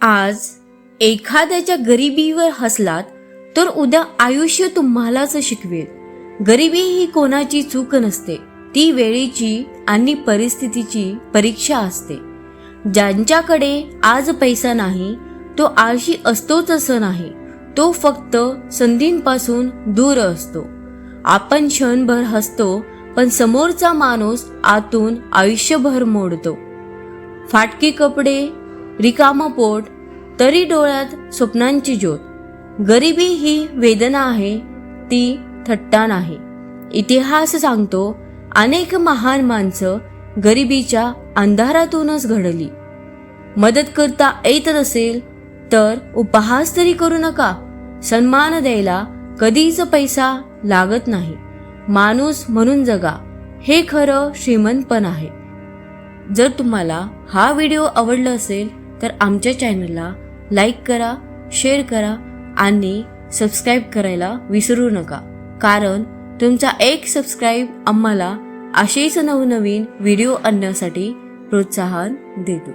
आज एखाद्याच्या गरिबीवर हसलात तर उद्या आयुष्य तुम्हालाच शिकवेल. गरिबी ही कोणाची चूक नसते, ती वेळेची आणि परिस्थितीची परीक्षा असते. ज्यांच्याकडे आज पैसा नाही तो आळशी असतोच असं नाही, तो फक्त संधींपासून दूर असतो. आपण क्षणभर हसतो पण समोरचा माणूस आतून आयुष्यभर मोडतो. फाटकी कपडे, रिकामं पोट, तरी डोळ्यात स्वप्नांची ज्योत. गरिबी ही वेदना आहे, ती थट्टा नाही. इतिहास सांगतो अनेक महान माणसं गरिबीच्या अंधारातूनच घडली. मदत करता येत नसेल तर उपहास तरी करू नका. सन्मान द्यायला कधीच पैसा लागत नाही. माणूस म्हणून जगा, हे खरं श्रीमंतपण आहे. जर तुम्हाला हा व्हिडिओ आवडला असेल तर आमच्या चॅनलला लाईक करा, शेअर करा आणि सबस्क्राईब करायला विसरू नका. कारण तुमचा एक सबस्क्राईब आम्हाला असेच नवनवीन व्हिडिओ आणण्यासाठी प्रोत्साहन देतो.